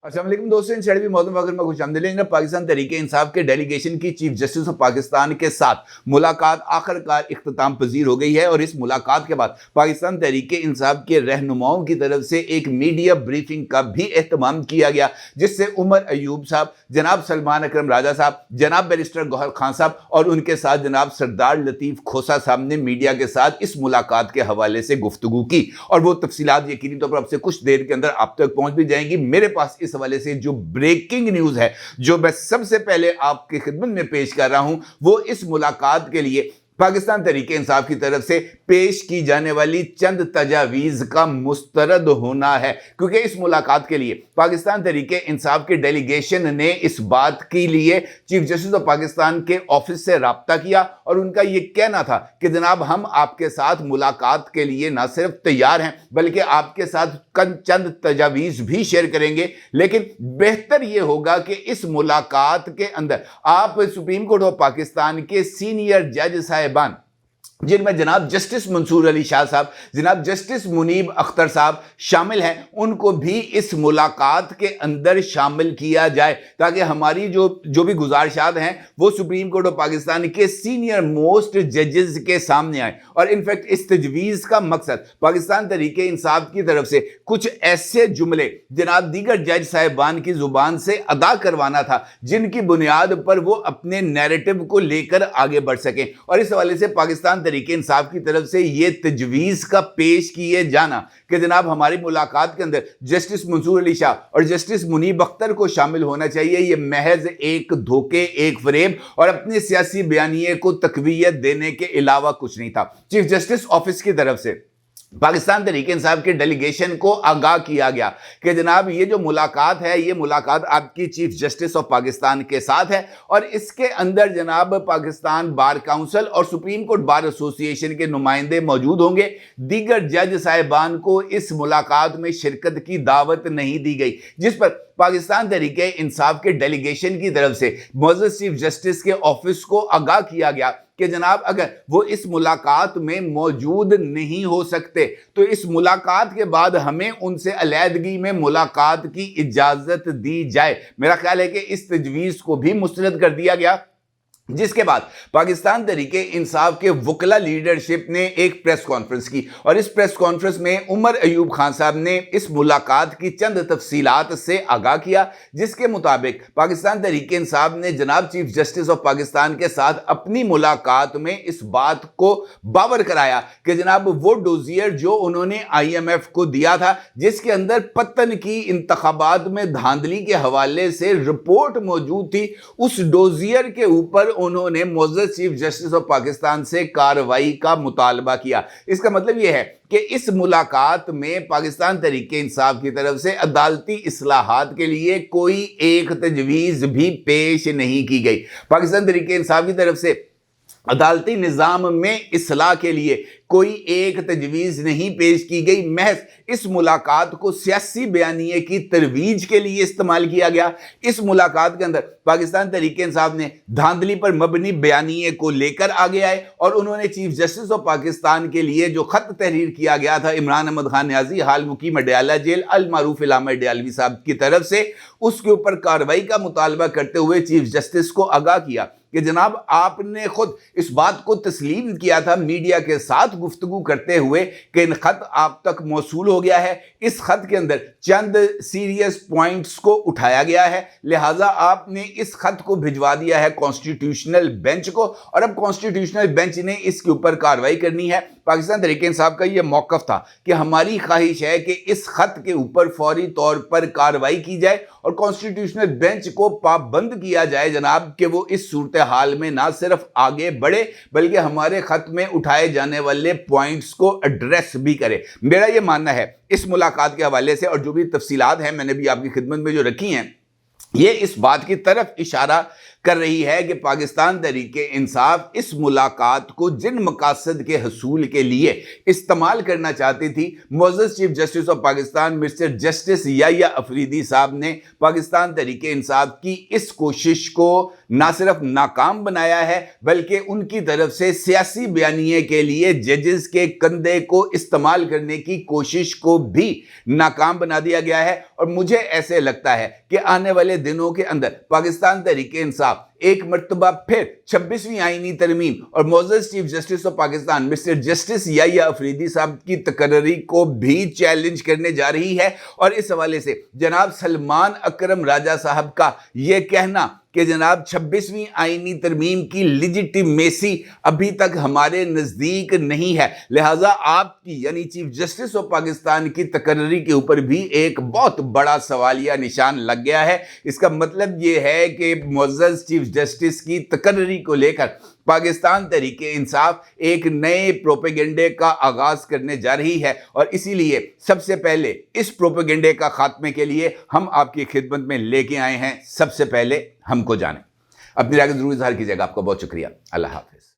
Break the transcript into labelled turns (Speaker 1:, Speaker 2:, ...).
Speaker 1: अस्सलाम वालेकुम दोस्तों, इन शर्वी मौजूद वक्त में खुश आमदीद। पाकिस्तान तहरीक इंसाफ के डेलीगेशन की चीफ जस्टिस ऑफ पाकिस्तान के साथ मुलाकात आखिरकार इख्तिताम पजीर हो गई है और इस मुलाकात के बाद पाकिस्तान तहरीक इंसाफ के रहनुमाओं की तरफ से एक मीडिया ब्रीफिंग का भी एहतमाम किया गया, जिससे उमर अयूब साहब, जनाब सलमान अकरम राजा साहब, जनाब बैरिस्टर गौहर खान साहब और उनके साथ जनाब सरदार लतीफ़ खोसा साहब ने मीडिया के साथ इस मुलाकात के हवाले से गुफ्तगू की और वो तफसीलात यकीनी तौर पर अब से कुछ देर के अंदर आप तक पहुंच भी जाएंगी। मेरे पास इस हवाले से जो ब्रेकिंग न्यूज है, जो मैं सबसे पहले आपकी खिदमत में पेश कर रहा हूं, वो इस मुलाकात के लिए पाकिस्तान तहरीक इंसाफ की तरफ से पेश की जाने वाली चंद तजावीज़ का मुस्तरद होना है, क्योंकि इस मुलाकात के लिए पाकिस्तान तहरीक इंसाफ के डेलीगेशन ने इस बात के लिए चीफ जस्टिस ऑफ पाकिस्तान के ऑफिस से रब्ता किया और उनका यह कहना था कि जनाब हम आपके साथ मुलाकात के लिए ना सिर्फ तैयार हैं बल्कि आपके साथ चंद तजावीज़ भी शेयर करेंगे, लेकिन बेहतर यह होगा कि इस मुलाकात के अंदर आप सुप्रीम कोर्ट ऑफ पाकिस्तान के सीनियर जज साहिबान, जिनमें जनाब जस्टिस मंसूर अली शाह साहब, जनाब जस्टिस मुनीब अख्तर साहब शामिल हैं, उनको भी इस मुलाकात के अंदर शामिल किया जाए ताकि हमारी जो भी गुजारिशात हैं वो सुप्रीम कोर्ट ऑफ पाकिस्तान के सीनियर मोस्ट जजेस के सामने आए। और इनफैक्ट इस तजवीज़ का मकसद पाकिस्तान तहरीक इंसाफ की तरफ से कुछ ऐसे जुमले जनाब दीगर जज साहिबान की ज़ुबान से अदा करवाना था जिनकी बुनियाद पर वो अपने नैरेटिव को लेकर आगे बढ़ सकें। और इस हवाले से पाकिस्तान तहरीक इंसाफ की तरफ से यह तजवीज़ का पेश किए जाना कि जनाब हमारी मुलाकात के अंदर जस्टिस मंसूर अली शाह और जस्टिस मुनीब अख्तर को शामिल होना चाहिए, यह महज एक धोखे, एक फरेब और अपने सियासी बयानिए को तकवीयत देने के अलावा कुछ नहीं था। चीफ जस्टिस ऑफिस की तरफ से पाकिस्तान तहरीक इंसाफ के डेलीगेशन को आगाह किया गया कि जनाब ये जो मुलाकात है, ये मुलाकात आपकी चीफ जस्टिस ऑफ पाकिस्तान के साथ है और इसके अंदर जनाब पाकिस्तान बार काउंसिल और सुप्रीम कोर्ट बार एसोसिएशन के नुमाइंदे मौजूद होंगे। दीगर जज साहिबान को इस मुलाकात में शिरकत की दावत नहीं दी गई, जिस पर पाकिस्तान तहरीक इंसाफ के डेलीगेशन की तरफ से मौजूद चीफ जस्टिस के ऑफिस को आगाह किया गया कि जनाब अगर वो इस मुलाकात में मौजूद नहीं हो सकते तो इस मुलाकात के बाद हमें उनसे अलहदगी में मुलाकात की इजाज़त दी जाए। मेरा ख्याल है कि इस तजवीज़ को भी मुस्तरद कर दिया गया, जिसके बाद पाकिस्तान तहरीक इंसाफ के वकला लीडरशिप ने एक प्रेस कॉन्फ्रेंस की और इस प्रेस कॉन्फ्रेंस में उमर अयूब खान साहब ने इस मुलाकात की चंद तफसीलात से आगाह किया, जिसके मुताबिक पाकिस्तान तहरीक इंसाफ ने जनाब चीफ जस्टिस ऑफ पाकिस्तान के साथ अपनी मुलाकात में इस बात को बावर कराया कि जनाब वो डोजियर जो उन्होंने IMF को दिया था, जिसके अंदर पतन की इंतखाबात में धांधली के हवाले से रिपोर्ट मौजूद थी, उस डोजियर के ऊपर उन्होंने मौजूद चीफ जस्टिस ऑफ पाकिस्तान से कार्रवाई का मुतालबा किया। इसका मतलब यह है कि इस मुलाकात में पाकिस्तान तहरीक इंसाफ की तरफ से अदालती इस्लाहात के लिए कोई एक तजवीज़ भी पेश नहीं की गई। पाकिस्तान तहरीक इंसाफ की तरफ से अदालती निज़ाम में इस्लाह के लिए कोई एक तजवीज़ नहीं पेश की गई, महज इस मुलाकात को सियासी बयानिए की तरवीज के लिए इस्तेमाल किया गया। इस मुलाकात के अंदर पाकिस्तान तहरीक इंसाफ ने धांधली पर मबनी बयानिए को लेकर आगे आए और उन्होंने चीफ जस्टिस ऑफ पाकिस्तान के लिए जो खत तहरीर किया गया था इमरान अहमद खान न्याजी, हाल मुकीम अडयाला जेल, अल मारूफ इलामा अडयालवी साहब की तरफ से, उसके ऊपर कार्रवाई का मुतालबा करते हुए चीफ जस्टिस को आगाह किया कि जनाब आपने खुद इस बात को तस्लीम किया था मीडिया के साथ गुफ्तगू करते हुए कि इन खत आप तक मौसूल हो गया है, इस खत के अंदर चंद सीरियस पॉइंट्स को उठाया गया है, लिहाजा आपने इस खत को भिजवा दिया है कॉन्स्टिट्यूशनल बेंच को और अब कॉन्स्टिट्यूशनल बेंच ने इसके ऊपर कार्रवाई करनी है। पाकिस्तान तहरीक इंसाफ का यह मौक़िफ़ था कि हमारी ख्वाहिश है कि इस खत के ऊपर फौरी तौर पर कार्रवाई की जाए और कॉन्स्टिट्यूशनल बेंच को पाबंद किया जाए जनाब कि वो इस सूरत हाल में ना सिर्फ आगे बढ़े बल्कि हमारे खत में उठाए जाने वाले पॉइंट्स को एड्रेस भी करे। मेरा यह मानना है इस मुलाकात के हवाले से और जो भी तफसीलात हैं मैंने भी आपकी खिदमत में जो रखी हैं, ये इस बात की तरफ इशारा کر رہی ہے کہ پاکستان تحریک انصاف اس ملاقات کو جن مقاصد کے حصول کے لیے استعمال کرنا چاہتی تھی، معزز chief justice of Pakistan mister justice Yahya Afridi sahib نے پاکستان تحریک انصاف کی اس کوشش کو نہ صرف ناکام بنایا ہے بلکہ ان کی طرف سے سیاسی بیانیے کے لیے ججز کے کندھے کو استعمال کرنے کی کوشش کو بھی ناکام بنا دیا گیا ہے۔ اور مجھے ایسے لگتا ہے کہ آنے والے دنوں کے اندر پاکستان تحریک انصاف ایک مرتبہ پھر 26ویں آئینی ترمیم اور معزز chief justice of Pakistan mister justice Yahya Afridi sahib کی تقرری کو بھی چیلنج کرنے جا رہی ہے۔ اور اس حوالے سے جناب سلمان اکرم راجہ صاحب کا یہ کہنا کہ جناب 26ویں آئینی ترمیم کی لیجیٹیمیسی ابھی تک ہمارے نزدیک نہیں ہے، لہٰذا آپ کی یعنی چیف جسٹس آف پاکستان کی تقرری کے اوپر بھی ایک بہت بڑا سوالیہ نشان لگ گیا ہے۔ اس کا مطلب یہ ہے کہ معزز چیف جسٹس کی تقرری کو لے کر پاکستان تحریک انصاف ایک نئے پروپیگنڈے کا آغاز کرنے جا رہی ہے، اور اسی لیے سب سے پہلے اس پروپیگنڈے کا خاتمے کے لیے ہم آپ کی خدمت میں لے کے آئے ہیں سب سے پہلے ہم کو جانیں۔ اپنی رائے ضرور اظہار کیجیے گا۔ آپ کا بہت شکریہ۔ اللہ حافظ۔